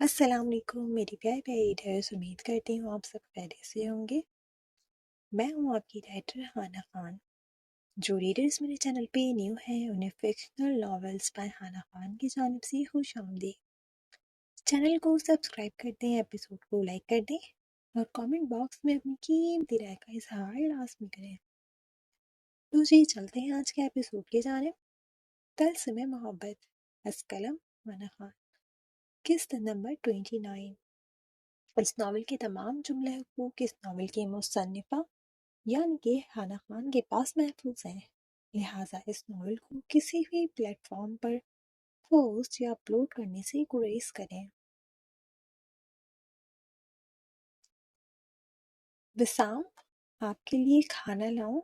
السلام علیکم میری پیارے پیارے ریڈرز، امید کرتی ہوں آپ سب خیریت سے ہوں گے۔ میں ہوں آپ کی رائٹر ہانہ خان۔ جو ریڈرز میرے چینل پہ نیو ہیں انہیں فکشنل ناولز بائی ہانہ خان کی جانب سے خوش آمدید۔ چینل کو سبسکرائب کر دیں، ایپیسوڈ کو لائک کر دیں اور کامنٹ باکس میں اپنی قیمتی رائے کا اظہار لازمی کریں۔ تو جی چلتے ہیں آج کے ایپیسوڈ کی جانب۔ طلسم محبت، از قلم ہانہ خان، قسط نمبر 29۔ اس ناول کے تمام جملے حقوق اس ناول کی مصنفہ یعنی کہ ہانہ خان کے پاس محفوظ ہیں، لہٰذا اس ناول کو کسی بھی پلیٹ فارم پر پوسٹ یا اپلوڈ کرنے سے گریز کریں۔ بسام، آپ کے لیے کھانا لاؤں؟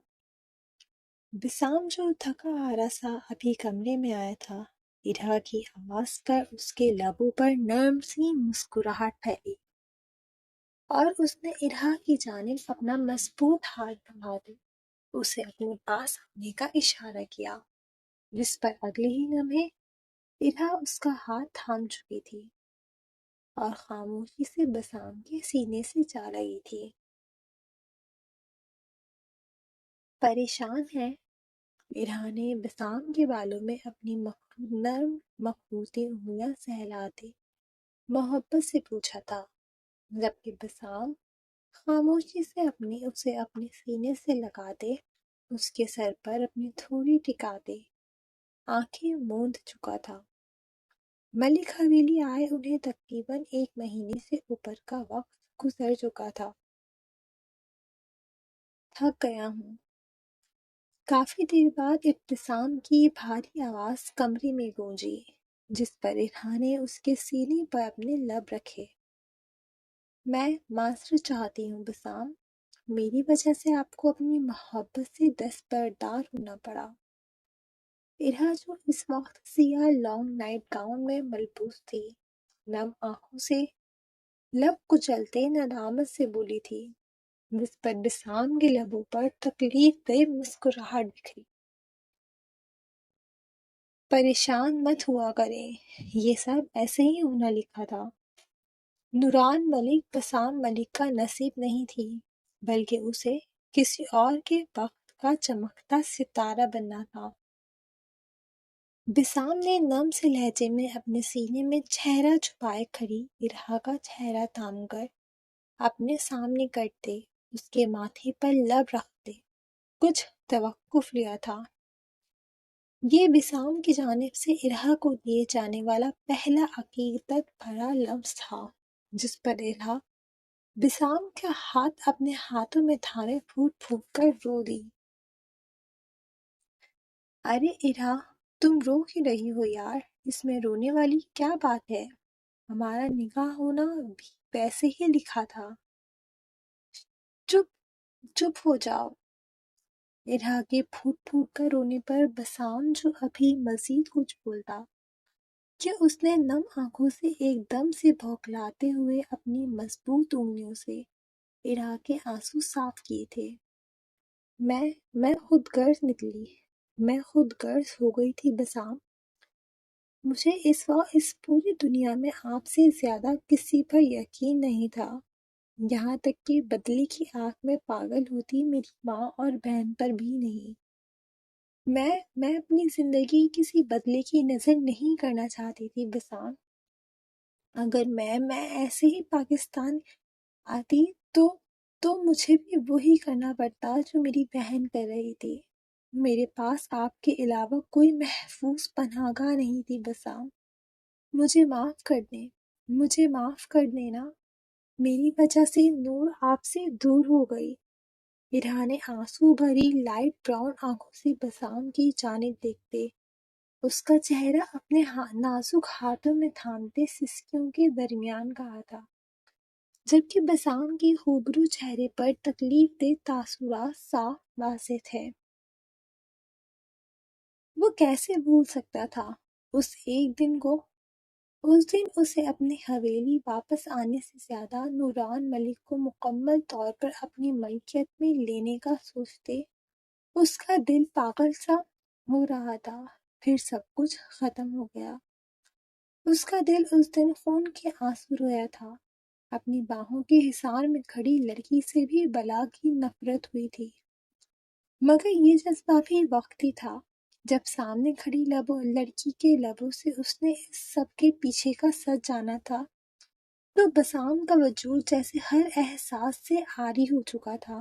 بسام جو تھکا ہارا سا ابھی کمرے میں آیا تھا، ارہا کی آواز پر اس کے لبوں پر نرم سی مسکراہٹ پھیلی اور اس نے ارہا کی جانب اپنا مضبوط ہاتھ بڑھا دے اسے اپنے پاس آنے کا اشارہ کیا، جس پر اگلے ہی لمحے ارہا اس کا ہاتھ تھام چکی تھی اور خاموشی سے بسام کے سینے سے جا رہی تھی۔ پریشان ہے؟ ارہا نے بسام کے بالوں میں اپنی نرم مخروطی انگلیاں سہلاتے محبت سے پوچھا تھا، جبکہ بسام خاموشی سے اسے اپنے سینے سے لگاتے اس کے سر پر اپنی تھوڑی ٹکاتے آنکھیں موند چکا تھا۔ ملک حویلی آئے انہیں تقریباً 1 مہینے سے اوپر کا وقت گزر چکا تھا۔ تھک گیا ہوں۔ کافی دیر بعد ابتسام کی بھاری آواز کمرے میں گونجی، جس پر ارہا نے اس کے سینے پر اپنے لب رکھے۔ میں معذرت چاہتی ہوں بسام، میری وجہ سے آپ کو اپنی محبت سے دستبردار ہونا پڑا۔ ارہا جو اس وقت سیاہ لانگ نائٹ گاؤن میں ملبوس تھی، نم آنکھوں سے لب کچلتے ندامت سے بولی تھی، جس پر بسام کے لبوں پر تکلیف دہ مسکراہٹ بکھری۔ پریشان مت ہوا کریں، یہ سب ایسے ہی ہونا لکھا تھا۔ نوران ملک بسام ملک کا نصیب نہیں تھی، بلکہ اسے کسی اور کے بخت کا چمکتا ستارہ بننا تھا۔ بسام نے نم سے لہجے میں اپنے سینے میں چہرہ چھپائے کھڑی ارہا کا چہرہ تھام کر اپنے سامنے کرتے اس کے ماتھے پر لب رکھتے کچھ توقف لیا تھا۔ یہ بسام کی جانب سے ارہا کو دیے جانے والا پہلا عقیدت بھرا لفظ تھا، جس پر ارہا بسام کا ہاتھ اپنے ہاتھوں میں تھامے پھوٹ پھوٹ کر رو دی۔ ارے ارہا، تم رو کیوں رہی ہو یار؟ اس میں رونے والی کیا بات ہے؟ ہمارا نکاح ہونا بھی ویسے ہی لکھا تھا۔ چپ چپ ہو جاؤ۔ ارہا کے پھوٹ پھوٹ کر رونے پر بسام جو ابھی مزید کچھ بولتا کہ اس نے نم آنکھوں سے ایک دم سے بھوکلاتے ہوئے اپنی مضبوط انگلیوں سے ارہا کے آنسو صاف کیے تھے۔ میں خود غرض نکلی، میں خود غرض ہو گئی تھی بسام۔ مجھے اس وقت اس پوری دنیا میں آپ سے زیادہ کسی پر یقین نہیں تھا، یہاں تک کہ بدلے کی آنکھ میں پاگل ہوتی میری ماں اور بہن پر بھی نہیں۔ میں اپنی زندگی کسی بدلے کی نظر نہیں کرنا چاہتی تھی بسام۔ اگر میں ایسے ہی پاکستان آتی تو مجھے بھی وہی کرنا پڑتا جو میری بہن کر رہی تھی۔ میرے پاس آپ کے علاوہ کوئی محفوظ پناہ گاہ نہیں تھی بسام۔ مجھے معاف کر دیں، مجھے معاف کر دینا، میری وجہ سے نور آپ سے دور ہو گئی۔ ارہا نے آنسو بھری لائٹ براؤن آنکھوں سے بسام کی جانب دیکھتے اس کا چہرہ اپنے نازک ہاتھوں میں تھامتے سسکیوں کے درمیان کہا تھا، جبکہ بسام کی خوبرو چہرے پر تکلیف دہ تاثرات صاف واضح تھے۔ وہ کیسے بھول سکتا تھا اس ایک دن کو؟ اس دن اسے اپنی حویلی واپس آنے سے زیادہ نوران ملک کو مکمل طور پر اپنی ملکیت میں لینے کا سوچتے اس کا دل پاگل سا ہو رہا تھا۔ پھر سب کچھ ختم ہو گیا۔ اس کا دل اس دن خون کے آنسو رویا تھا۔ اپنی باہوں کے حصار میں کھڑی لڑکی سے بھی بلا کی نفرت ہوئی تھی، مگر یہ جذبہ بھی وقتی تھا۔ جب سامنے کھڑی لڑکی کے لبوں سے اس نے اس سب کے پیچھے کا سچ جانا تھا تو بسام کا وجود جیسے ہر احساس سے عاری ہو چکا تھا۔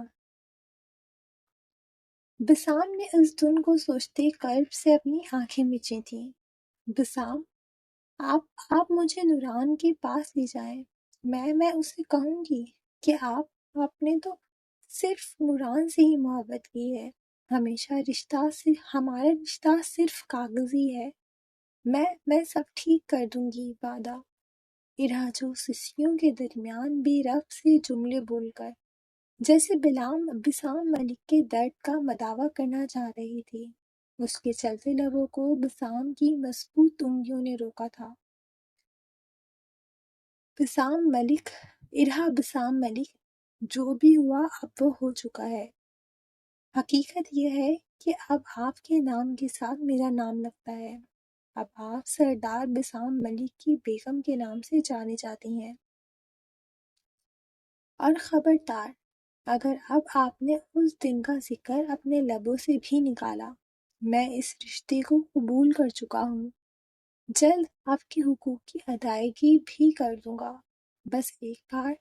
بسام نے اس دن کو سوچتے قلب سے اپنی آنکھیں مچی تھیں۔ بسام، آپ مجھے نوران کے پاس لے جائیں۔ میں اسے کہوں گی کہ آپ نے تو صرف نوران سے ہی محبت کی ہے، ہمارا رشتہ صرف کاغذی ہے۔ میں سب ٹھیک کر دوں گی، وعدہ۔ ارا جو سسکیوں کے درمیان بے ربط سے جملے بول کر جیسے بسام ملک کے درد کا مداوع کرنا چاہ رہی تھی، اس کے چلتے لبوں کو بسام کی مضبوط انگلیوں نے روکا تھا۔ بسام ملک، جو بھی ہوا اب وہ ہو چکا ہے۔ حقیقت یہ ہے کہ اب آپ کے نام کے ساتھ میرا نام لگتا ہے۔ اب آپ سردار بسام ملک کی بیگم کے نام سے جانے جاتی ہیں۔ اور خبردار، اگر اب آپ نے اس دن کا ذکر اپنے لبوں سے بھی نکالا، میں اس رشتے کو قبول کر چکا ہوں۔ جلد آپ کے حقوق کی ادائیگی بھی کر دوں گا۔ بس ایک بار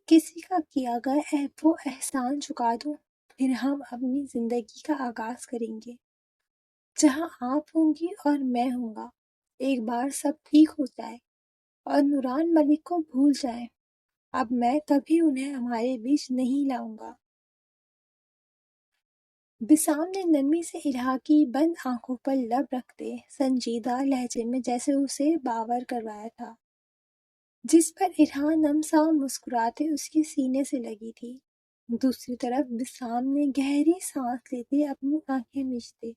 کسی کا کیا گیا وہ احسان چکا دوں، پھر ہم اپنی زندگی کا آغاز کریں گے، جہاں آپ ہوں گی اور میں ہوں گا۔ ایک بار سب ٹھیک ہو جائے اور نوران ملک کو بھول جائیں، اب میں کبھی انہیں ہمارے بیچ نہیں لاؤں گا۔ بسام نے نرمی سے ارہا کی بند آنکھوں پر لب رکھتے سنجیدہ لہجے میں جیسے اسے باور کروایا تھا، جس پر ارہا نم سا مسکراتے اس کے سینے سے لگی تھی۔ دوسری طرف بسام نے گہری سانس لیتے اپنی آنکھیں مچتے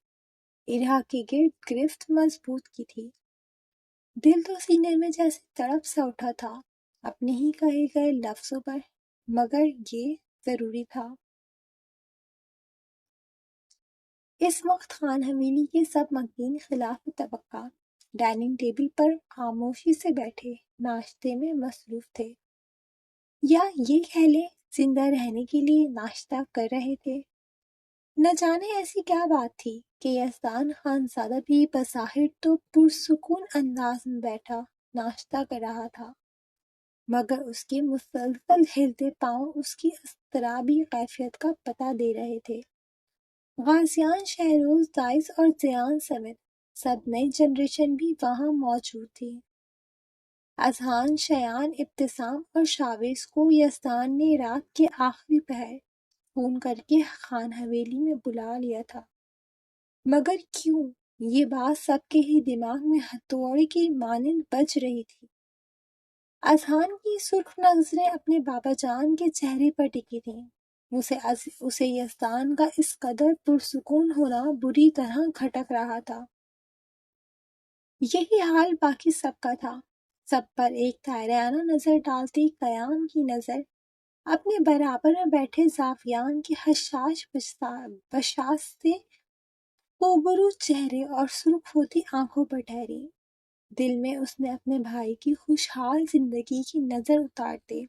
ارہا کے گرد گرفت مضبوط کی تھی۔ دل تو سینے میں جیسے تڑپ سا اٹھا تھا اپنے ہی کہے گئے لفظوں پر، مگر یہ ضروری تھا۔ اس وقت خان حویلی کے سب مکین خلاف توقع ڈائننگ ٹیبل پر خاموشی سے بیٹھے ناشتے میں مصروف تھے، یا یہ کہہ لیں زندہ رہنے کے لیے ناشتہ کر رہے تھے۔ نہ جانے ایسی کیا بات تھی کہ یزدان خانزادہ بھی بظاہر تو پرسکون انداز میں بیٹھا ناشتہ کر رہا تھا، مگر اس کے مسلسل ہلتے پاؤں اس کی اضطرابی کیفیت کا پتہ دے رہے تھے۔ غازیان، شہروز، دائز اور زیان سمیت سب نئی جنریشن بھی وہاں موجود تھی۔ اذہان، شیان، ابتسام اور شاویز کو یزدان نے رات کے آخری پہر فون کر کے خان حویلی میں بلا لیا تھا، مگر کیوں؟ یہ بات سب کے ہی دماغ میں ہتھوڑے کی مانند بج رہی تھی۔ اذہان کی سرخ نظریں اپنے بابا جان کے چہرے پر ٹکی تھیں۔ اسے یزدان کا اس قدر پرسکون ہونا بری طرح کھٹک رہا تھا۔ یہی حال باقی سب کا تھا۔ سب پر ایک دائرانہ نظر ڈالتی قیام کی نظر اپنے برابر میں بیٹھے زاویان کے حشاش بشاش سے روبرو چہرے اور سرخ ہوتی آنکھوں پر ٹھہری۔ دل میں اس نے اپنے بھائی کی خوشحال زندگی کی نظر اتارتے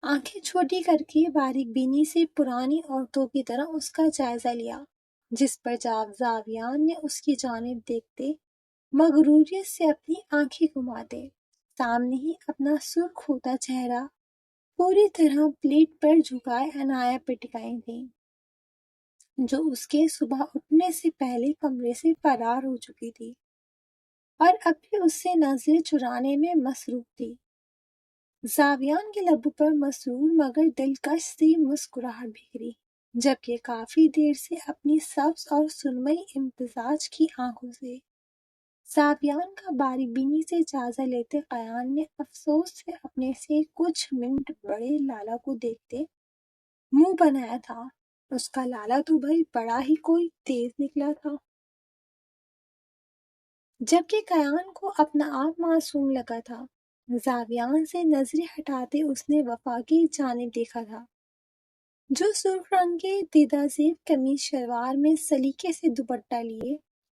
آنکھیں چھوٹی کر کے باریک بینی سے پرانی عورتوں کی طرح اس کا جائزہ لیا، جس پر زاویان نے اس کی جانب دیکھتے مغروریت سے اپنی آنکھیں گھماتے سامنے ہی اپنا سرخ ہوتا چہرہ پوری طرح پلیٹ پر جھکائے عنایہ پہ ٹکائی تھیں، جو اس کے صبح اٹھنے سے پہلے کمرے سے فرار ہو چکی تھی اور اب بھی اس سے نظریں چرانے میں مصروف تھی۔ زاویان کے لبوں پر مسرور مگر دلکش سی مسکراہٹ بکھری، جبکہ کافی دیر سے اپنی سبز اور سرمئی امتزاج کی آنکھوں سے زاویان کا باریک بینی سے جائزہ لیتے قیان نے افسوس سے اپنے سے کچھ منٹ بڑے لالا کو دیکھتے منہ بنایا تھا۔ اس کا لالا تو بھائی بڑا ہی کوئی تیز نکلا تھا، جبکہ قیان کو اپنا آپ معصوم لگا تھا۔ زاویان سے نظریں ہٹاتے اس نے وفا کی جانب دیکھا تھا، جو سرخ رنگ کے دیدہ زیب قمیص شلوار میں سلیقے سے دوپٹہ لیے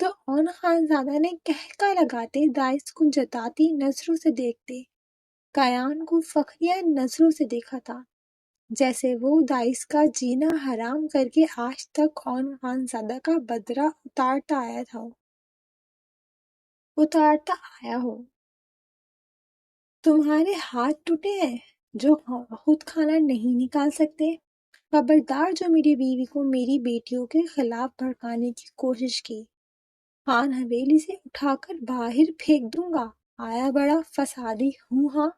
تو اون خانزادہ نے کہکا لگاتے دائس کو جتاتی نظروں سے دیکھتے کیان کو فخریہ نظروں سے دیکھا تھا، جیسے وہ دائس کا جینا حرام کر کے آج تک اون خانزادہ کا بدلہ اتارتا آیا ہو۔ تمہارے ہاتھ ٹوٹے ہیں جو خود کھانا نہیں نکال سکتے؟ خبردار جو میری بیوی کو میری بیٹیوں کے خلاف بھڑکانے کی کوشش کی، خان حویلی سے اٹھا کر باہر پھینک دوں گا، آیا بڑا فسادی ہوں ہاں۔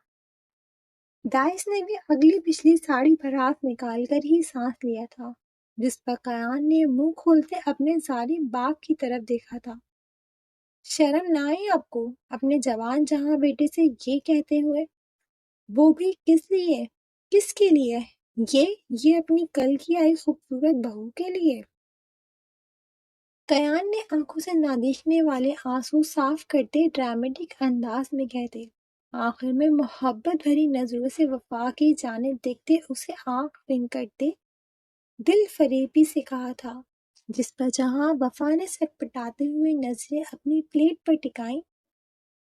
دائس نے بھی اگلی پچھلی ساڑی پر ہاتھ نکال کر ہی سانس لیا تھا، جس پر قیان نے منہ کھولتے اپنے ظالم باپ کی طرف دیکھا تھا۔ شرم نہ آئی آپ کو اپنے جوان جہاں بیٹے سے یہ کہتے ہوئے؟ وہ بھی کس لیے؟ کس کے لیے؟ یہ اپنی کل کی آئی خوبصورت بہو کے لیے۔ قیان نے آنکھوں سے نہ دیکھنے والے آنسو صاف کرتے ڈرامیٹک انداز میں کہتے، آخر میں محبت بھری نظروں سے وفا کی جانب دیکھتے اسے آنکھ بند کرتے دل فریبی سے کہا تھا، جس پر جہاں وفا نے سٹپٹاتے ہوئے نظریں اپنی پلیٹ پر ٹکائیں،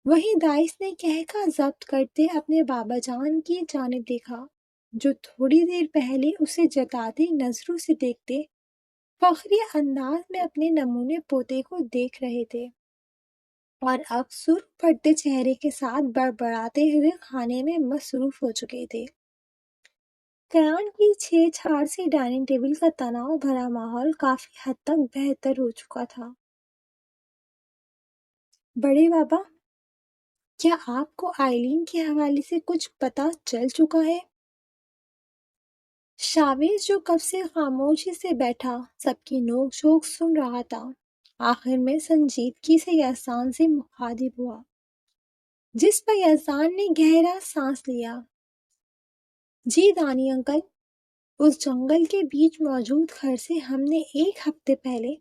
وہیں دائس نے کہکا ضبط کرتے اپنے بابا جان کی جانب دیکھا، جو تھوڑی دیر پہلے اسے جتاتی نظروں سے دیکھتے فخری انداز میں اپنے نمونے پوتے کو دیکھ رہے تھے، اور اب سرخ پڑتے چہرے کے ساتھ بڑبڑاتے ہوئے کھانے میں مصروف ہو چکے تھے۔ قیان کی چھیڑ چھاڑ سے ڈائننگ ٹیبل کا تناؤ بھرا ماحول کافی حد تک بہتر ہو چکا تھا۔ بڑے بابا، کیا آپ کو آئلین کے حوالے سے کچھ پتہ چل چکا ہے؟ شاویز جو کب سے خاموشی سے بیٹھا سب کی نوک جھوک سن رہا تھا، آخر میں سنجیدگی سے یزدان سے مخاطب ہوا، جس پر یزدان نے گہرا سانس لیا۔ جی دانی انکل، اس جنگل کے بیچ موجود گھر سے ہم نے 1 ہفتے پہلے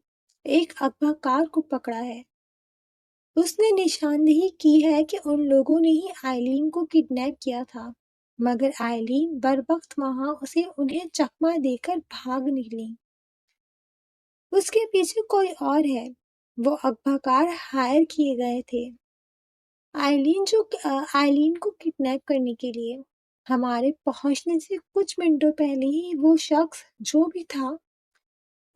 ایک اغوا کار کو پکڑا ہے۔ اس نے نشاندہی کی ہے کہ ان لوگوں نے ہی آئلین کو کڈنیپ کیا تھا، مگر آئلین بروقت وہاں اسے انہیں چکمہ دے کر بھاگ نکلی۔ اس کے پیچھے کوئی اور ہے، وہ اغوا کار ہائر کیے گئے تھے آئلین کو کڈنیپ کرنے کے لیے۔ ہمارے پہنچنے سے کچھ منٹوں پہلے ہی وہ شخص جو بھی تھا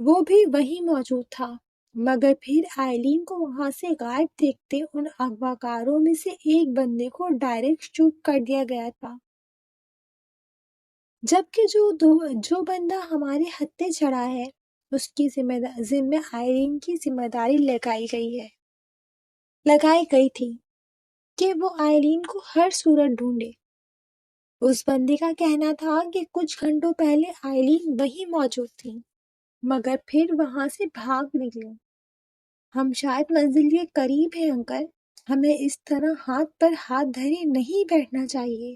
وہ بھی وہیں موجود تھا، مگر پھر آئلین کو وہاں سے غائب دیکھتے ان اغوا کاروں میں سے ایک بندے کو ڈائریکٹ شوٹ کر دیا گیا تھا، جبکہ جو بندہ ہمارے ہتھے چڑھا ہے اس کی ذمہ آئلین کی ذمہ داری لگائی گئی تھی کہ وہ آئلین کو ہر صورت ڈھونڈے۔ اس بندے کا کہنا تھا کہ کچھ گھنٹوں پہلے آئلین وہیں موجود تھی، مگر پھر وہاں سے بھاگ نکلی۔ ہم شاید منزل کے قریب ہیں انکل، ہمیں اس طرح ہاتھ پر ہاتھ دھرے نہیں بیٹھنا چاہیے،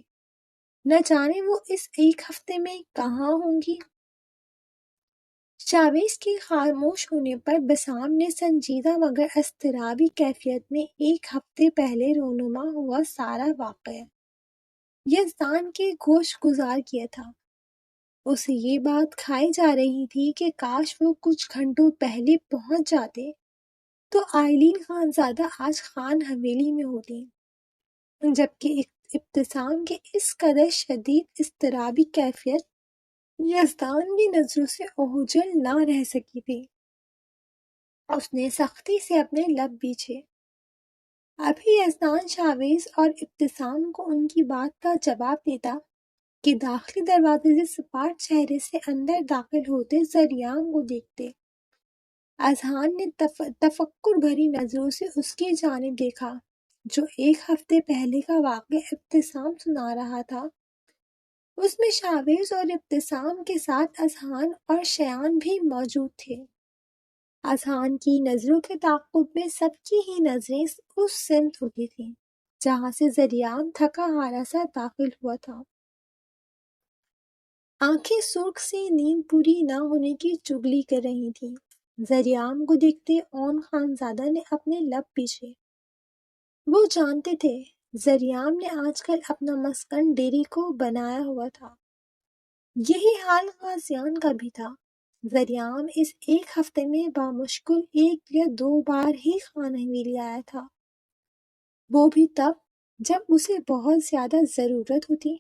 نہ جانے وہ اس 1 ہفتے میں کہاں ہوں گی۔ شاویز کے خاموش ہونے پر بسام نے سنجیدہ مگر اضطرابی کیفیت میں 1 ہفتے پہلے رونما ہوا سارا واقعہ یزدان کے گوش گزار کیا تھا۔ اسے یہ بات کھائی جا رہی تھی کہ کاش وہ کچھ گھنٹوں پہلے پہنچ جاتے تو آئلین خانزادہ آج خان حویلی میں ہوتی، جبکہ ابتسام کے اس قدر شدید اضطرابی کیفیت یزدان کی نظروں سے اوجھل نہ رہ سکی تھی۔ اس نے سختی سے اپنے لب بیچھے۔ ابھی یزدان شاویز اور ابتسام کو ان کی بات کا جواب دیتا کہ داخلی دروازے سے سپاٹ چہرے سے اندر داخل ہوتے زریام کو دیکھتے اذہان نے تفکر بھری نظروں سے اس کی جانب دیکھا، جو 1 ہفتے پہلے کا واقعہ ابتسام سنا رہا تھا۔ اس میں شاویز اور ابتسام کے ساتھ اذہان اور شیان بھی موجود تھے۔ اذہان کی نظروں کے تعاقب میں سب کی ہی نظریں اس سمت اٹھی تھیں جہاں سے زریام تھکا ہارا سا داخل ہوا تھا۔ آنکھیں سرخ سی نیند پوری نہ ہونے کی چغلی کر رہی تھیں۔ زریام کو دیکھتے اون خانزادہ نے اپنے لب پیچھے۔ وہ جانتے تھے زریام نے آج کل اپنا مسکن ڈیری کو بنایا ہوا تھا۔ یہی حال غازیان کا بھی تھا۔ زریام اس ایک ہفتے میں بامشکل 1 یا 2 بار ہی خان حویلی آیا تھا، وہ بھی تب جب اسے بہت زیادہ ضرورت ہوتی۔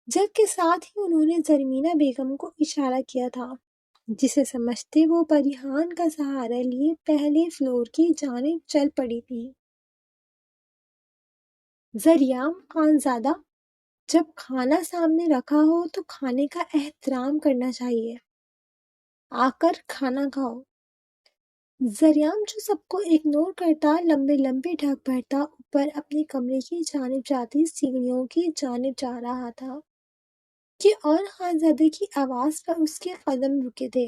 جبکہ ساتھ ہی انہوں نے زرمینہ بیگم کو اشارہ کیا تھا، جسے سمجھتے وہ پریحان کا سہارا لیے پہلے فلور کی جانب چل پڑی تھی۔ زریام خانزادہ، جب کھانا سامنے رکھا ہو تو کھانے کا احترام کرنا چاہیے، آ کر کھانا کھاؤ۔ زریام جو سب کو اگنور کرتا لمبے لمبے ڈھک بھرتا اوپر اپنے کمرے کی جانب جاتی سیڑھیوں کی جانب جا رہا تھا کہ اور خانزادے کی آواز پر اس کے قدم رکے تھے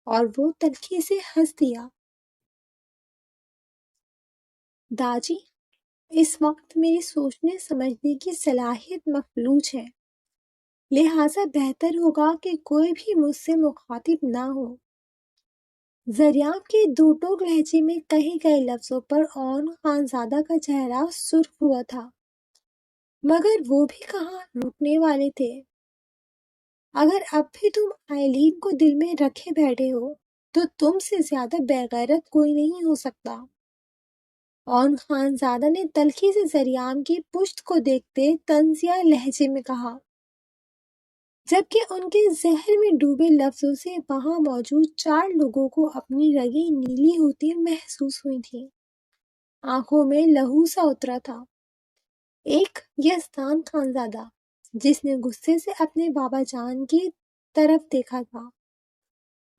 اور وہ تلخی سے ہنس دیا۔ داجی، اس وقت میری سوچنے سمجھنے کی صلاحیت مفلوج ہے، لہٰذا بہتر ہوگا کہ کوئی بھی مجھ سے مخاطب نہ ہو۔ زریام کے دو ٹوک لہجے میں کہے گئے لفظوں پر اون خانزادہ کا چہرہ سرخ ہوا تھا، مگر وہ بھی کہاں رکنے والے تھے۔ اگر اب بھی تم آئلین کو دل میں رکھے بیٹھے ہو تو تم سے زیادہ بے غیرت کوئی نہیں ہو سکتا۔ اون خانزادہ نے تلخی سے زریام کی پشت کو دیکھتے طنزیہ لہجے میں کہا، جبکہ ان کے زہر میں ڈوبے لفظوں سے وہاں موجود 4 لوگوں کو اپنی رگیں نیلی ہوتی محسوس ہوئی تھیں۔ آنکھوں میں لہو سا اترا تھا۔ ایک یزدان خانزادہ، جس نے غصے سے اپنے بابا جان کی طرف دیکھا تھا،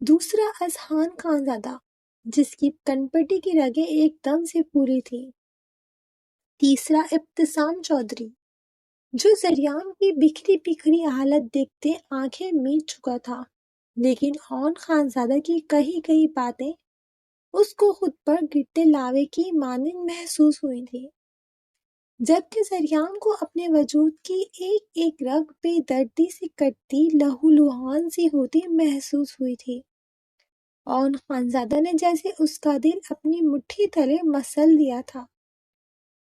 دوسرا اذہان خانزادہ جس کی کنپٹی کی رگیں ایک دم سے پوری تھی، تیسرا ابتسام چودھری جو زریام کی بکھری بکھری حالت دیکھتے آنکھیں میچ چکا تھا، لیکن اون خانزادہ کی کہی گئی باتیں اس کو خود پر گرتے لاوے کی مانند محسوس ہوئی تھی، جبکہ زریام کو اپنے وجود کی ایک ایک رگ بے دردی سے کٹتی لہولہان سی ہوتی محسوس ہوئی تھی۔ اون خانزادہ نے جیسے اس کا دل اپنی مٹھی تلے مسل دیا تھا۔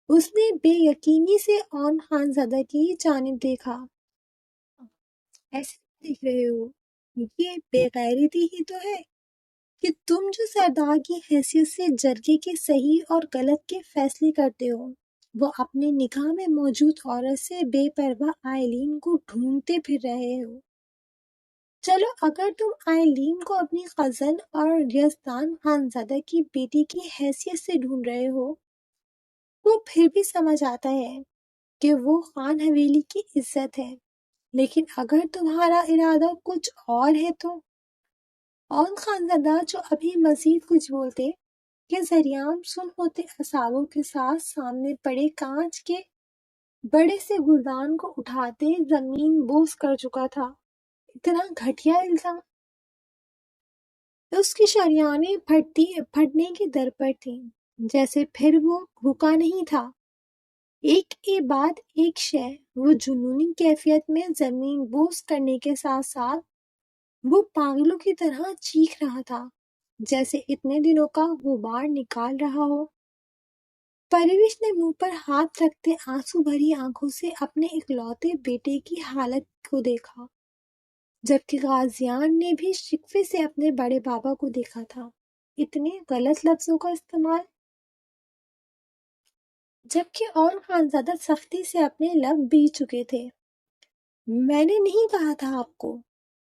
اس نے بے یقینی سے اون خانزادہ کی جانب دیکھا۔ ایسے دیکھ رہے ہو، یہ بے غیرتی ہی تو ہے کہ تم جو سردار کی حیثیت سے جرگے کے صحیح اور غلط کے فیصلے کرتے ہو، وہ اپنے نگاہ میں موجود عورت سے بے پرواہ آئلین کو ڈھونڈتے پھر رہے ہو۔ چلو، اگر تم آئلین کو اپنی قزن اور یزدان خانزادہ کی بیٹی کی حیثیت سے ڈھونڈ رہے ہو تو پھر بھی سمجھ آتا ہے کہ وہ خان حویلی کی عزت ہے، لیکن اگر تمہارا ارادہ کچھ اور ہے تو… اون خانزادہ جو ابھی مزید کچھ بولتے کہ زریام سن ہوتے اعصابوں کے ساتھ سامنے پڑے کانچ کے بڑے سے گلدان کو اٹھاتے زمین بوس کر چکا تھا۔ اتنا گھٹیا الزام! اس کی شریانیں پھٹنے کے در پر تھیں، جیسے پھر وہ رکا نہیں تھا۔ ایک کے بعد ایک شے وہ جنونی کیفیت میں زمین بوس کرنے کے ساتھ ساتھ وہ پاگلوں کی طرح چیخ رہا تھا، جیسے اتنے دنوں کا غبار نکال رہا ہو۔ پرویش نے منہ پر ہاتھ رکھتے آنسو بھری آنکھوں سے اپنے اکلوتے بیٹے کی حالت کو دیکھا، جبکہ غازیان نے بھی شکوے سے اپنے بڑے بابا کو دیکھا تھا۔ اتنے غلط لفظوں کا استعمال! جبکہ اور خانزادہ سختی سے اپنے لب بیچ چکے تھے۔ میں نے نہیں کہا تھا آپ کو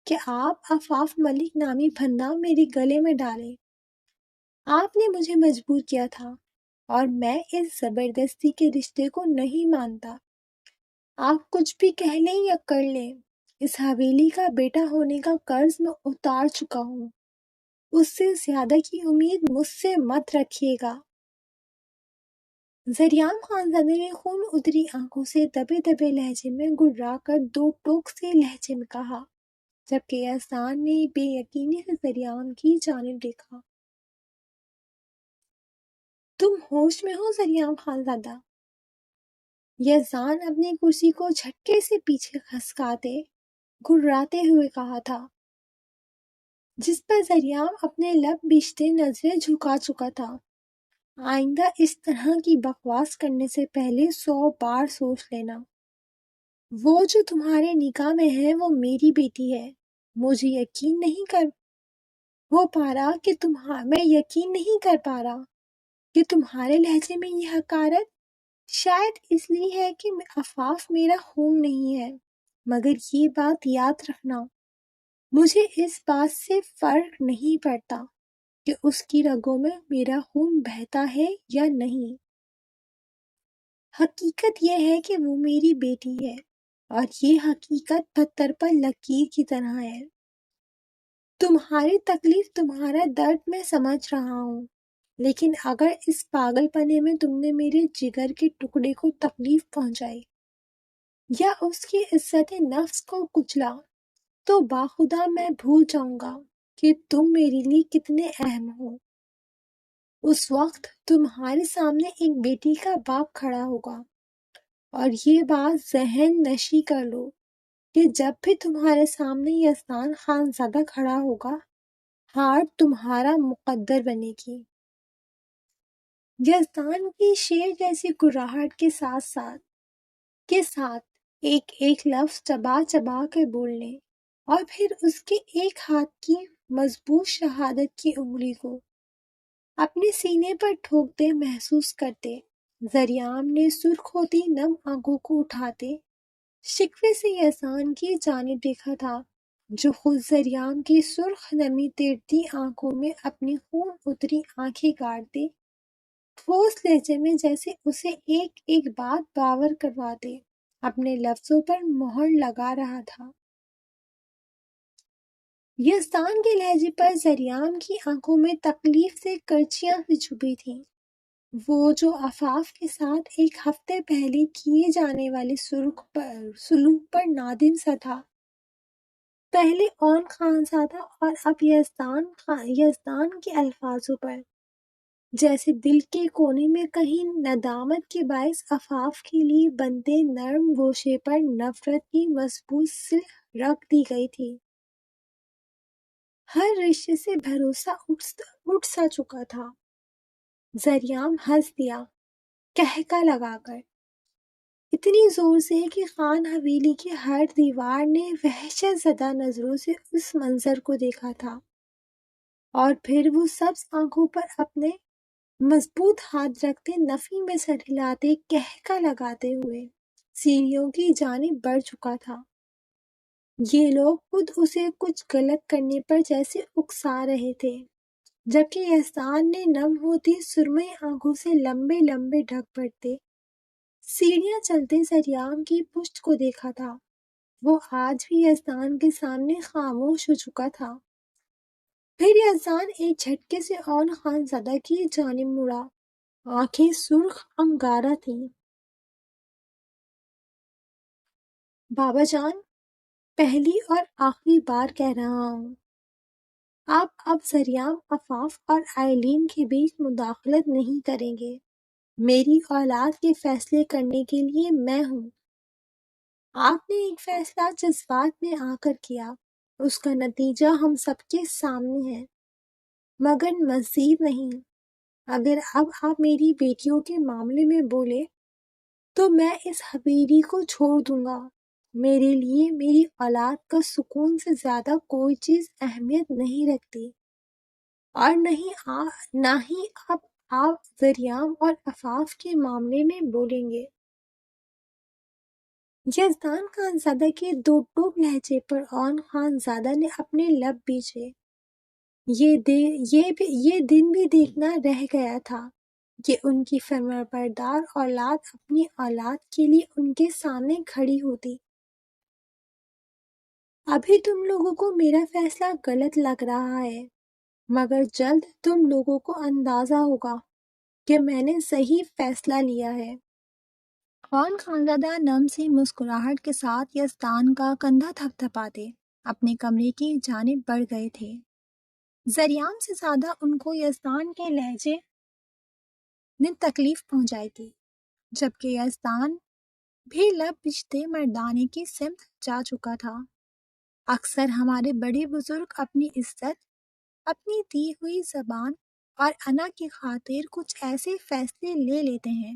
کہ آپ عفاف ملک نامی پھندا میرے گلے میں ڈالیں۔ آپ نے مجھے مجبور کیا تھا اور میں اس زبردستی کے رشتے کو نہیں مانتا۔ آپ کچھ بھی کہہ لیں یا کر لیں، اس حویلی کا بیٹا ہونے کا قرض میں اتار چکا ہوں، اس سے زیادہ کی امید مجھ سے مت رکھیے گا۔ زریام خانزادے نے خون ادری آنکھوں سے دبے دبے لہجے میں گڑرا کر 2 ٹوک سے لہجے میں کہا، جبکہ احسان نے بے یقینی سے زریام کی جانب دیکھا۔ تم ہوش میں ہو زریام خانزادہ؟ یزدان اپنی کرسی کو جھٹکے سے پیچھے کھسکاتے گھرراتے ہوئے کہا تھا، جس پر زریام اپنے لب بیچتے نظریں جھکا چکا تھا۔ آئندہ اس طرح کی بکواس کرنے سے پہلے 100 بار سوچ لینا۔ وہ جو تمہارے نکاح میں ہے وہ میری بیٹی ہے، مجھے یقین نہیں کر ہو پا رہا کہ میں یقین نہیں کر پا رہا کہ تمہارے لہجے میں یہ حقارت شاید اس لیے ہے کہ عفاف میرا خون نہیں ہے، مگر یہ بات یاد رکھنا، مجھے اس بات سے فرق نہیں پڑتا کہ اس کی رگوں میں میرا خون بہتا ہے یا نہیں۔ حقیقت یہ ہے کہ وہ میری بیٹی ہے، اور یہ حقیقت پتھر پر لکیر کی طرح ہے۔ تمہاری تکلیف، تمہارا درد میں سمجھ رہا ہوں، لیکن اگر اس پاگل پنے میں تم نے میرے جگر کے ٹکڑے کو تکلیف پہنچائی یا اس کی عزت نفس کو کچلا، تو باخدا میں بھول جاؤں گا کہ تم میرے لیے کتنے اہم ہو۔ اس وقت تمہارے سامنے ایک بیٹی کا باپ کھڑا ہوگا، اور یہ بات ذہن نشی کر لو کہ جب بھی تمہارے سامنے یزدان خانزادہ کھڑا ہوگا، ہار تمہارا مقدر بنے گی۔ یزدان کی شیر جیسی گراہٹ کے ساتھ ایک ایک لفظ چبا چبا کے بولنے، اور پھر اس کے ایک ہاتھ کی مضبوط شہادت کی انگلی کو اپنے سینے پر ٹھوکتے محسوس کرتے، ذریعام نے سرخ ہوتی نم آنکھوں کو اٹھاتے شکوے سے یزدان کی جانب دیکھا تھا، جو خود ذریعام کی سرخ نمی تیرتی آنکھوں میں اپنی خون اتری آنکھیں گاڑتے، ٹھوس لہجے میں جیسے اسے ایک ایک بات باور کرواتے اپنے لفظوں پر مہر لگا رہا تھا۔ یزدان کے لہجے پر ذریعام کی آنکھوں میں تکلیف سے کرچیاں سی چھپی تھیں، وہ جو عفاف کے ساتھ ایک ہفتے پہلے کیے جانے والے سلوک پر نادم سا تھا۔ پہلے اون خانزادہ اور اب یزدان کے الفاظوں پر، جیسے دل کے کونے میں کہیں ندامت کے باعث عفاف کے لیے بنتے نرم گوشے پر نفرت کی مضبوط سلح رکھ دی گئی تھی۔ ہر رشتے سے بھروسہ اٹھ سا چکا تھا۔ ذریعام ہنس دیا، کہکا لگا کر، اتنی زور سے کہ خان حویلی کی ہر دیوار نے وحشت زدہ نظروں سے اس منظر کو دیکھا تھا، اور پھر وہ سبز آنکھوں پر اپنے مضبوط ہاتھ رکھتے نفی میں سر ہلاتے کہکا لگاتے ہوئے سیڑھیوں کی جانب بڑھ چکا تھا۔ یہ لوگ خود اسے کچھ غلط کرنے پر جیسے اکسا رہے تھے، جبکہ یزدان نے نم ہوتی سرمئی آنکھوں سے لمبے لمبے ڈھک پڑتے سیڑھیاں چلتے ذریعام کی پشت کو دیکھا تھا۔ وہ آج بھی یزدان کے سامنے خاموش ہو چکا تھا۔ پھر یزدان ایک جھٹکے سے اون خانزادہ کی جانب مڑا، آنکھیں سرخ انگارہ تھیں۔ بابا جان، پہلی اور آخری بار کہہ رہا ہوں، آپ اب ذریعام، عفاف اور آئلین کے بیچ مداخلت نہیں کریں گے۔ میری اولاد کے فیصلے کرنے کے لیے میں ہوں۔ آپ نے ایک فیصلہ جذبات میں آ کر کیا، اس کا نتیجہ ہم سب کے سامنے ہے، مگر مزید نہیں۔ اگر اب آپ میری بیٹیوں کے معاملے میں بولے تو میں اس حویلی کو چھوڑ دوں گا۔ میرے لیے میری اولاد کا سکون سے زیادہ کوئی چیز اہمیت نہیں رکھتی، اور نہ ہی اب آپ ذریعام اور عفاف کے معاملے میں بولیں گے۔ یزدان خانزادہ کے دو ٹوک لہجے پر اون خانزادہ نے اپنے لب بیچے۔ یہ دن بھی دیکھنا رہ گیا تھا کہ ان کی فرمانبردار اولاد اپنی اولاد کے لیے ان کے سامنے کھڑی ہوتی۔ ابھی تم لوگوں کو میرا فیصلہ غلط لگ رہا ہے، مگر جلد تم لوگوں کو اندازہ ہوگا کہ میں نے صحیح فیصلہ لیا ہے۔ اون خانزادہ نم سی مسکراہٹ کے ساتھ یزدان کا کندھا تھپ تھپاتے اپنے کمرے کی جانب بڑھ گئے تھے۔ ذریعام سے زیادہ ان کو یزدان کے لہجے نے تکلیف پہنچائی تھی، جبکہ یزدان بھی لب بچتے مردانے کی سمت جا چکا تھا۔ اکثر ہمارے بڑے بزرگ اپنی عزت، اپنی دی ہوئی زبان اور انا کی خاطر کچھ ایسے فیصلے لے لیتے ہیں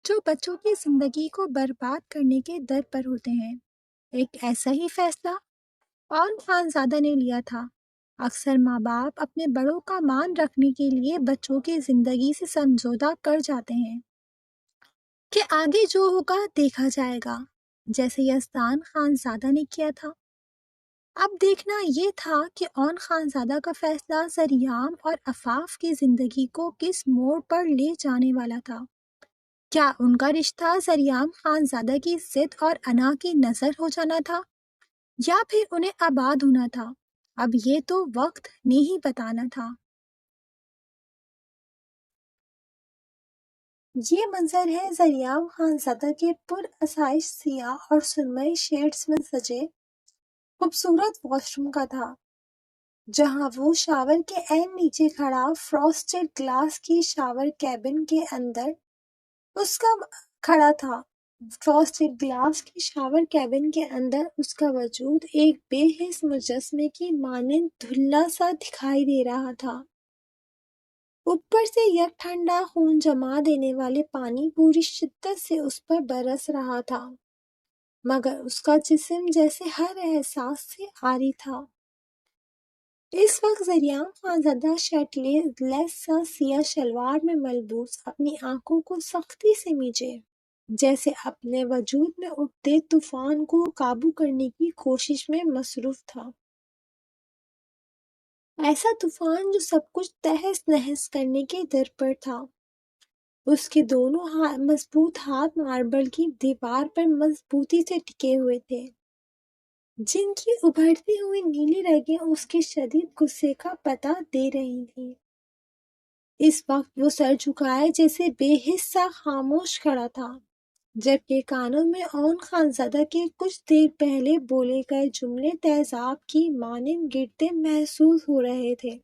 جو بچوں کی زندگی کو برباد کرنے کے در پر ہوتے ہیں۔ ایک ایسا ہی فیصلہ اون خانزادہ نے لیا تھا، اکثر ماں باپ اپنے بڑوں کا مان رکھنے کے لیے بچوں کی زندگی سے سمجھوتا کر جاتے ہیں کہ آگے جو ہوگا دیکھا جائے گا، جیسے یزدان خانزادہ نے کیا تھا۔ اب دیکھنا یہ تھا کہ اون خانزادہ کا فیصلہ ذریعام اور عفاف کی زندگی کو کس موڑ پر لے جانے والا تھا۔ کیا ان کا رشتہ ذریعام خانزادہ کی ضد اور انا کی نظر ہو جانا تھا، یا پھر انہیں آباد ہونا تھا؟ اب یہ تو وقت نے ہی بتانا تھا۔ یہ منظر ہے ذریعام خانزادہ کے پر آسائش سیاہ اور سرمئی شیڈز میں سجے خوبصورت واش روم کا تھا، جہاں وہ شاور کے عین نیچے کھڑا فراسٹڈ گلاس کی شاور کیبن کے اندر اس کا کھڑا تھا۔ فراسٹڈ گلاس کی شاور کیبن کے اندر اس کا وجود ایک بے حس مجسمے کی مانند دھلا سا دکھائی دے رہا تھا۔ اوپر سے یک ٹھنڈا خون جما دینے والے پانی پوری شدت سے اس پر برس رہا تھا، مگر اس کا جسم جیسے ہر احساس سے عاری تھا۔ اس وقت ذریعام خانزادہ لیس سا سیاہ شلوار میں ملبوس اپنی آنکھوں کو سختی سے میچے، جیسے اپنے وجود میں اٹھتے طوفان کو قابو کرنے کی کوشش میں مصروف تھا۔ ایسا طوفان جو سب کچھ تہس نہس کرنے کے در پر تھا۔ اس کے دونوں مضبوط ہاتھ ماربل کی دیوار پر مضبوطی سے ٹکے ہوئے تھے، جن کی ابھرتی ہوئی نیلی رگیں اس کے شدید غصے کا پتہ دے رہی تھیں۔ اس وقت وہ سر جھکائے جیسے بے حس سا خاموش کھڑا تھا، جبکہ کانوں میں اون خانزادہ کے کچھ دیر پہلے بولے گئے جملے تیزاب کی مانند گرتے محسوس ہو رہے تھے۔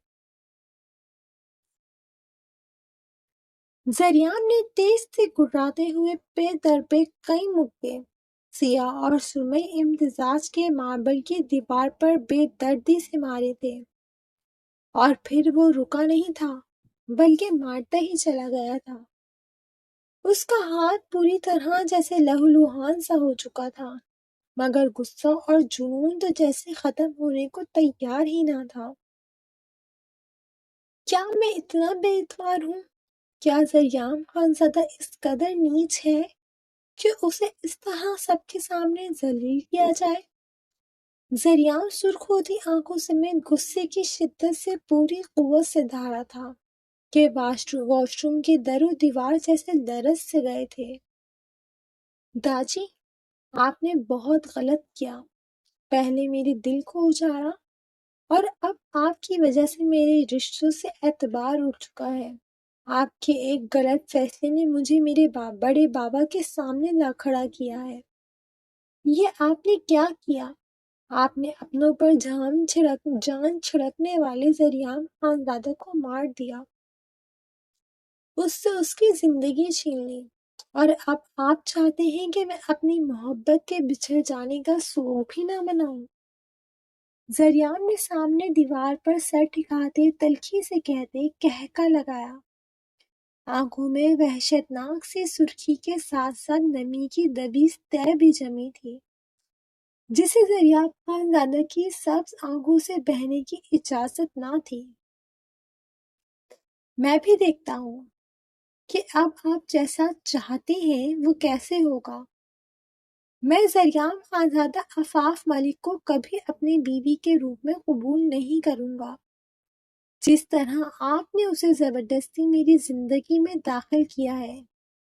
ذریعام نے تیز سے گھراتے ہوئے پے در پہ کئی مکے سیاہ اور سرمئی امتزاج کے ماربل کی دیوار پر بے دردی سے مارے تھے، اور پھر وہ رکا نہیں تھا بلکہ مارتا ہی چلا گیا تھا۔ اس کا ہاتھ پوری طرح جیسے لہولہان سا ہو چکا تھا، مگر غصہ اور جنون تو جیسے ختم ہونے کو تیار ہی نہ تھا۔ کیا میں اتنا بے اعتبار ہوں؟ کیا ذریعام خانزادہ اس قدر نیچ ہے کہ اسے اس طرح سب کے سامنے ذلیل کیا جائے؟ ذریعام سرخ ہوتی آنکھوں سمیت غصے کی شدت سے پوری قوت سے دھاڑا تھا کہ واش روم کے در و دیوار جیسے لرز سے گئے تھے۔ داجی، آپ نے بہت غلط کیا۔ پہلے میرے دل کو اجاڑا، اور اب آپ کی وجہ سے میرے رشتوں سے اعتبار اٹھ چکا ہے۔ آپ کے ایک غلط فیصلے نے مجھے میرے بڑے بابا کے سامنے لا کھڑا کیا ہے۔ یہ آپ نے کیا کیا؟ آپ نے اپنوں پر جان چھڑکنے والے ذریعام خانزادہ کو مار دیا، اس سے اس کی زندگی چھین لی، اور اب آپ چاہتے ہیں کہ میں اپنی محبت کے بچھڑ جانے کا سوگ بھی نہ مناؤں۔ ذریعام نے سامنے دیوار پر سر ٹھکاتے تلخی سے کہتے کہکا لگایا۔ آنکھوں میں وحشتناک سی سرخی کے ساتھ ساتھ نمی کی دبی تہ بھی جمی تھی، جسے ذریعام خانزادہ کی سبز آنکھوں سے بہنے کی اجازت نہ تھی۔ میں بھی دیکھتا ہوں کہ اب آپ جیسا چاہتے ہیں وہ کیسے ہوگا۔ میں ذریعام خانزادہ عفاف ملک کو کبھی اپنی بیوی کے روپ میں قبول نہیں کروں گا۔ جس طرح آپ نے اسے زبردستی میری زندگی میں داخل کیا ہے،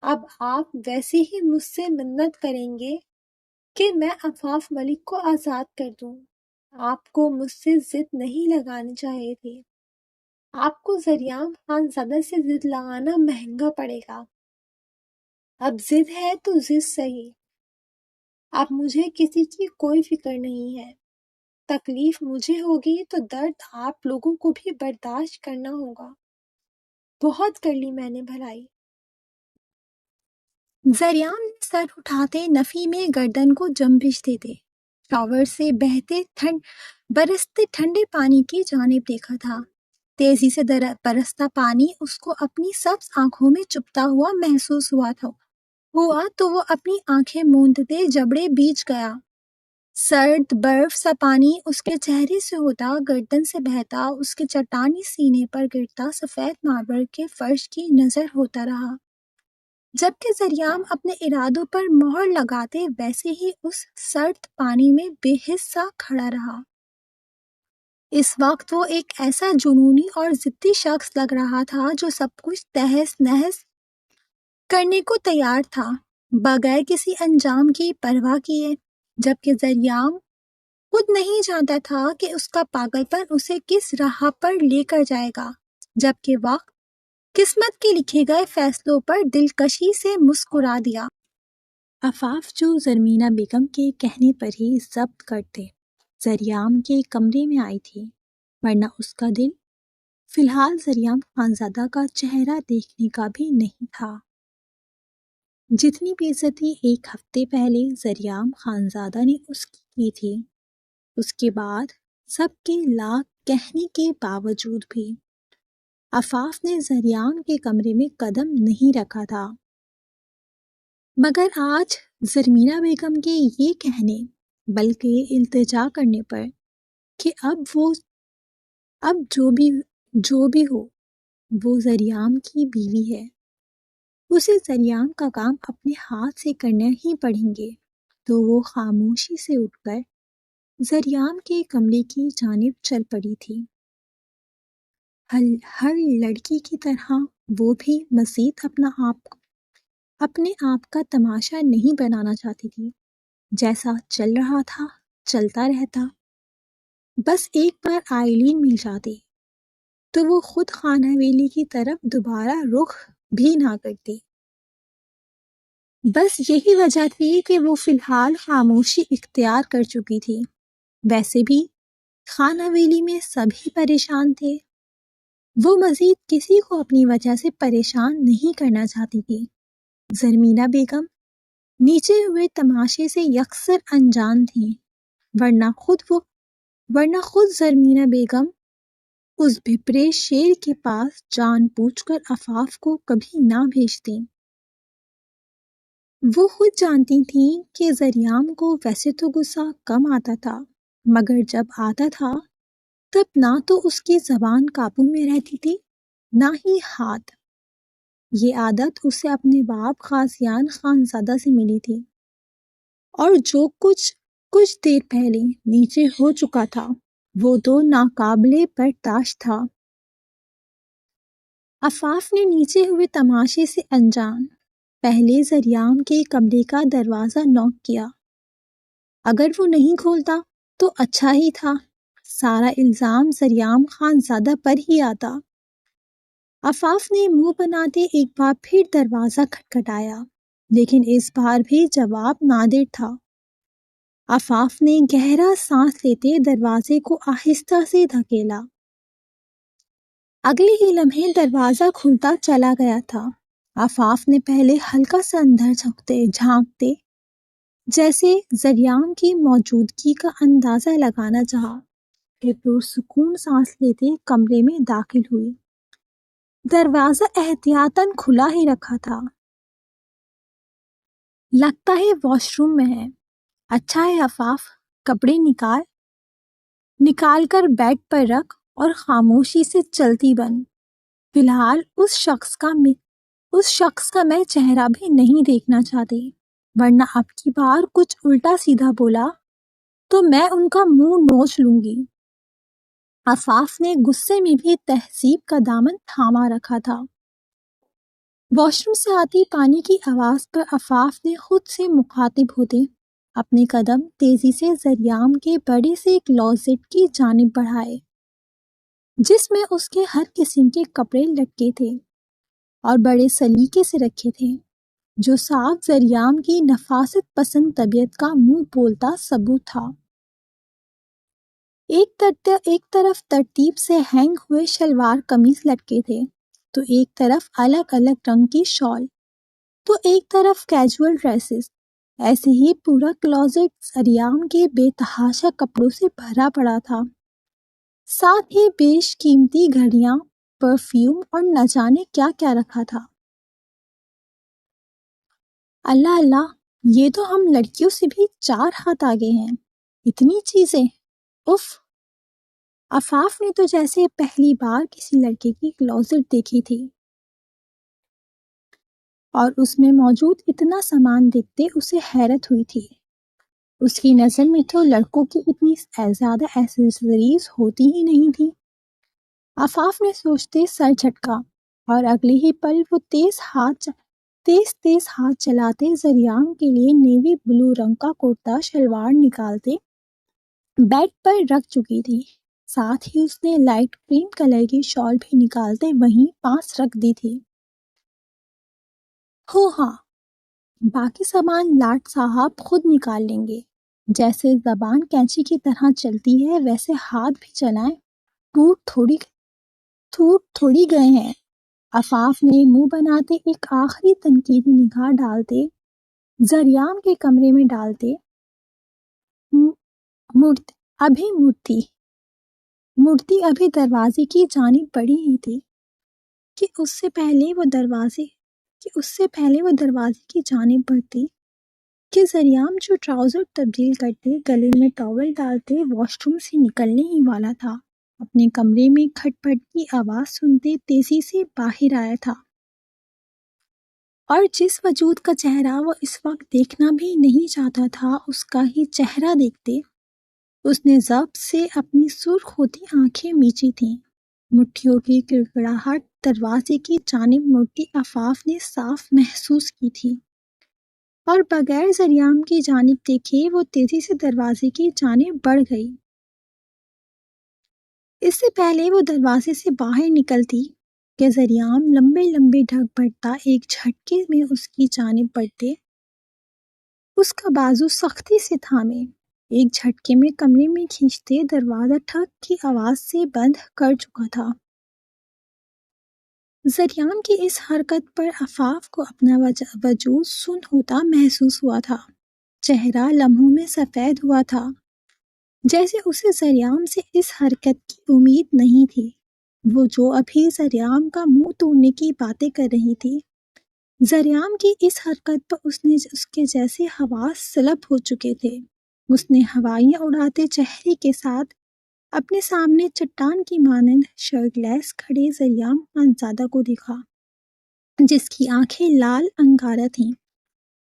اب آپ ویسے ہی مجھ سے منت کریں گے کہ میں عفاف ملک کو آزاد کر دوں۔ آپ کو مجھ سے ضد نہیں لگانی چاہیے تھی۔ آپ کو ذریعام خانزادہ سے ضد لگانا مہنگا پڑے گا۔ اب ضد ہے تو ضد صحیح۔ اب مجھے کسی کی کوئی فکر نہیں ہے۔ تکلیف مجھے ہوگی تو درد آپ لوگوں کو بھی برداشت کرنا ہوگا۔ بہت کر لی میں نے بھلائی۔ ذریعام نے سر اٹھاتے نفی میں گردن کو جنبش دیتے شاور سے برستے ٹھنڈے پانی کی جانب دیکھا تھا۔ تیزی سے برستا پانی اس کو اپنی سبز آنکھوں میں چپتا ہوا محسوس ہوا تو وہ اپنی آنکھیں موندتے جبڑے بیچ گیا۔ سرد برف سا پانی اس کے چہرے سے ہوتا، گردن سے بہتا، اس کے چٹانی سینے پر گرتا سفید ماربل کے فرش کی نظر ہوتا رہا۔ جبکہ ذریعام اپنے ارادوں پر مہر لگاتے ویسے ہی اس سرد پانی میں بے حس سا کھڑا رہا۔ اس وقت وہ ایک ایسا جنونی اور ضدی شخص لگ رہا تھا جو سب کچھ تہس نہس کرنے کو تیار تھا، بغیر کسی انجام کی پرواہ کیے۔ جبکہ ذریعام خود نہیں جانتا تھا کہ اس کا پاگل پن اسے کس راہ پر لے کر جائے گا، جبکہ وقت قسمت کے لکھے گئے فیصلوں پر دلکشی سے مسکرا دیا۔ عفاف جو زرمینہ بیگم کے کہنے پر ہی ضبط کرتے ذریعام کے کمرے میں آئی تھی، ورنہ اس کا دل فی الحال ذریعام خانزادہ کا چہرہ دیکھنے کا بھی نہیں تھا۔ جتنی بے عزتی ایک ہفتے پہلے ذریعام خانزادہ نے اس کی تھی، اس کے بعد سب کے لاکھ کہنے کے باوجود بھی عفاف نے ذریعام کے کمرے میں قدم نہیں رکھا تھا۔ مگر آج زرمینہ بیگم کے یہ کہنے بلکہ التجا کرنے پر کہ اب جو بھی ہو وہ ذریعام کی بیوی ہے، اسے ذریعام کا کام اپنے ہاتھ سے کرنا ہی پڑیں گے، تو وہ خاموشی سے اٹھ کر ذریعام کے کمرے کی جانب چل پڑی تھی۔ ہر لڑکی کی طرح وہ بھی مزید اپنے آپ کا تماشا نہیں بنانا چاہتی تھی۔ جیسا چل رہا تھا چلتا رہتا، بس ایک بار آئلین مل جاتی تو وہ خود خانہ ویلی کی طرف دوبارہ رخ بھی نہ کرتی۔ بس یہی وجہ تھی کہ وہ فی الحال خاموشی اختیار کر چکی تھی۔ ویسے بھی خانہ ویلی میں سبھی پریشان تھے، وہ مزید کسی کو اپنی وجہ سے پریشان نہیں کرنا چاہتی تھی۔ زرمینہ بیگم نیچے ہوئے تماشے سے یکسر انجان تھیں، ورنہ خود زرمینہ بیگم اس بھپرے شیر کے پاس جان پوچھ کر عفاف کو کبھی نہ بھیجتی۔ وہ خود جانتی تھیں کہ ذریعام کو ویسے تو غصہ کم آتا تھا، مگر جب آتا تھا تب نہ تو اس کی زبان قابو میں رہتی تھی نہ ہی ہاتھ۔ یہ عادت اسے اپنے باپ غازیان خانزادہ سے ملی تھی، اور جو کچھ دیر پہلے نیچے ہو چکا تھا وہ تو ناقابل برداشت تھا۔ عفاف نے نیچے ہوئے تماشے سے انجان پہلے ذریعام کے کمرے کا دروازہ نوک کیا۔ اگر وہ نہیں کھولتا تو اچھا ہی تھا، سارا الزام ذریعام خانزادہ پر ہی آتا۔ عفاف نے منہ بناتے ایک بار پھر دروازہ کھٹکھٹایا، لیکن اس بار بھی جواب نادر تھا۔ عفاف نے گہرا سانس لیتے دروازے کو آہستہ سے دھکیلا۔ اگلے ہی لمحے دروازہ کھلتا چلا گیا تھا۔ عفاف نے پہلے ہلکا سا اندر جھانکتے جیسے ذریعام کی موجودگی کا اندازہ لگانا چاہا، پھر پرسکون سانس لیتے کمرے میں داخل ہوئی۔ دروازہ احتیاطاً کھلا ہی رکھا تھا۔ لگتا ہے واش روم میں ہے۔ اچھا ہے عفاف، کپڑے نکال کر بیڈ پر رکھ اور خاموشی سے چلتی بن۔ فی الحال اس شخص کا میں چہرہ بھی نہیں دیکھنا چاہتی، ورنہ اب کی بار کچھ الٹا سیدھا بولا تو میں ان کا منہ نوچ لوں گی۔ عفاف نے غصے میں بھی تہذیب کا دامن تھاما رکھا تھا۔ واش روم سے آتی پانی کی آواز پر عفاف نے خود سے مخاطب ہوتے اپنے قدم تیزی سے ذریعام کے بڑے سے کلوزٹ کی جانب بڑھائے، جس میں اس کے ہر قسم کے کپڑے لٹکے تھے اور بڑے سلیقے سے رکھے تھے، جو صاف ذریعام کی نفاست پسند طبیعت کا منہ بولتا ثبوت تھا۔ ایک طرف ترتیب سے ہینگ ہوئے شلوار قمیض لٹکے تھے، تو ایک طرف الگ الگ رنگ کی شال، تو ایک طرف کیجول ڈریسز۔ ایسے ہی پورا کلوزٹ ذریعام کے بے تحاشا کپڑوں سے بھرا پڑا تھا، ساتھ ہی بیش قیمتی گھڑیاں، پرفیوم اور نہ جانے کیا کیا رکھا تھا۔ اللہ اللہ، یہ تو ہم لڑکیوں سے بھی 4 ہاتھ آگے ہیں۔ اتنی چیزیں، اف! عفاف نے تو جیسے پہلی بار کسی لڑکے کی کلوزٹ دیکھی تھی اور اس میں موجود اتنا سامان دیکھتے اسے حیرت ہوئی تھی۔ اس کی نظر میں تو لڑکوں کی اتنی زیادہ ایسیسریز ہوتی ہی نہیں تھی۔ عفاف نے سوچتے سر جھٹکا اور اگلے ہی پل وہ تیز ہاتھ چلاتے زریام کے لیے نیوی بلو رنگ کا کرتا شلوار نکالتے بیڈ پر رکھ چکی تھی۔ ساتھ ہی اس نے لائٹ کریم کلر کی شال بھی نکالتے وہیں پاس رکھ دی تھی۔ ہو ہاں، باقی سامان لاٹ صاحب خود نکال لیں گے۔ جیسے زبان کینچی کی طرح چلتی ہے ویسے ہاتھ بھی چلائیں، ٹوٹ تھوڑی گئے ہیں۔ عفاف نے منہ بناتے ایک آخری تنقیدی نگاہ ڈالتے زریام کے کمرے میں ڈالتے مڑتی ابھی دروازے کی جانب بڑھی ہی تھی کہ اس سے پہلے وہ دروازے کی جانب بڑھتی کہ زریام جو ٹراؤزر تبدیل کرتے گلے میں ٹاول ڈالتے واش روم سے نکلنے ہی والا تھا، اپنے کمرے میں کھٹ پٹ کی آواز سنتے تیزی سے باہر آیا تھا، اور جس وجود کا چہرہ وہ اس وقت دیکھنا بھی نہیں چاہتا تھا اس کا ہی چہرہ دیکھتے اس نے ضبط سے اپنی سرخ ہوتی آنکھیں میچی تھیں۔ مٹھیوں کی کڑکڑاہٹ دروازے کی جانب مڑتی عفاف نے صاف محسوس کی تھی، اور بغیر زریام کی جانب دیکھے وہ تیزی سے دروازے کی جانب بڑھ گئی۔ اس سے پہلے وہ دروازے سے باہر نکلتی کہ زریام لمبے ڈھک بڑھتا ایک جھٹکے میں اس کی جانب بڑھتے اس کا بازو سختی سے تھامے ایک جھٹکے میں کمرے میں کھینچتے دروازہ ٹھک کی آواز سے بند کر چکا تھا۔ زریام کی اس حرکت پر عفاف کو اپنا وجود سن ہوتا محسوس ہوا تھا، چہرہ لمحوں میں سفید ہوا تھا، جیسے اسے زریام سے اس حرکت کی امید نہیں تھی، وہ جو ابھی زریام کا منہ توڑنے کی باتیں کر رہی تھی۔ زریام کی اس حرکت پر اس کے جیسے حواس سلب ہو چکے تھے۔ اس نے ہوائیاں اڑاتے چہرے کے ساتھ اپنے سامنے چٹان کی مانند شرٹ لیس کھڑے زریام خانزادہ کو دیکھا، جس کی آنکھیں لال انگارہ تھیں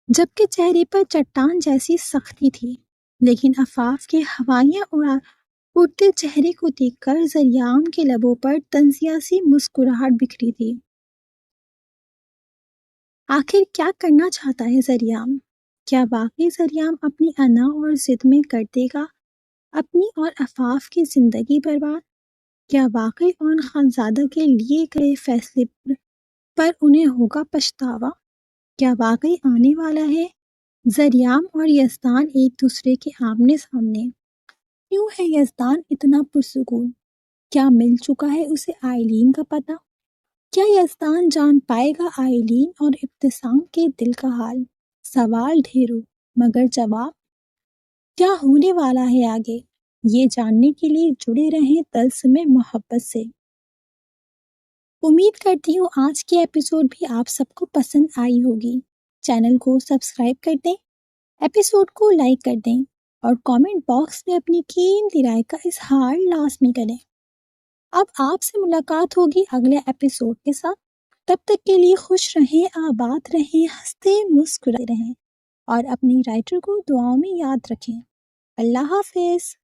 جبکہ چہرے پر چٹان جیسی سختی تھی۔ لیکن عفاف کے ہوائیاں اڑتے چہرے کو دیکھ کر زریام کے لبوں پر طنزیہ سی مسکراہٹ بکھری تھی۔ آخر کیا کرنا چاہتا ہے زریام؟ کیا واقعی زریام اپنی انا اور ضد میں کر دے گا اپنی اور عفاف کی زندگی برباد؟ کیا واقعی ان خانزادہ کے لیے گئے فیصلے پر انہیں ہوگا پچھتاوا؟ کیا واقعی آنے والا ہے زریام اور یزدان ایک دوسرے کے آمنے سامنے؟ کیوں ہے یزدان اتنا پرسکون؟ کیا مل چکا ہے اسے آئلین کا پتہ؟ کیا یزدان جان پائے گا آئلین اور ابتسام کے دل کا حال؟ سوال ڈھیروں مگر جواب کیا ہونے والا ہے آگے؟ یہ جاننے کے لیے جڑے رہیں طلسم محبت سے۔ امید کرتی ہوں آج کی ایپیسوڈ بھی آپ سب کو پسند آئی ہوگی۔ چینل کو سبسکرائب کر دیں، ایپیسوڈ کو لائک کر دیں اور کامنٹ باکس میں اپنی قیمتی رائے کا اظہار لازمی کریں۔ اب آپ سے ملاقات ہوگی اگلے ایپیسوڈ کے ساتھ۔ تب تک کے لیے خوش رہیں، آباد رہیں، ہنستے مسکراتے رہیں اور اپنی رائٹر کو دعاؤں میں یاد رکھیں۔ اللہ حافظ۔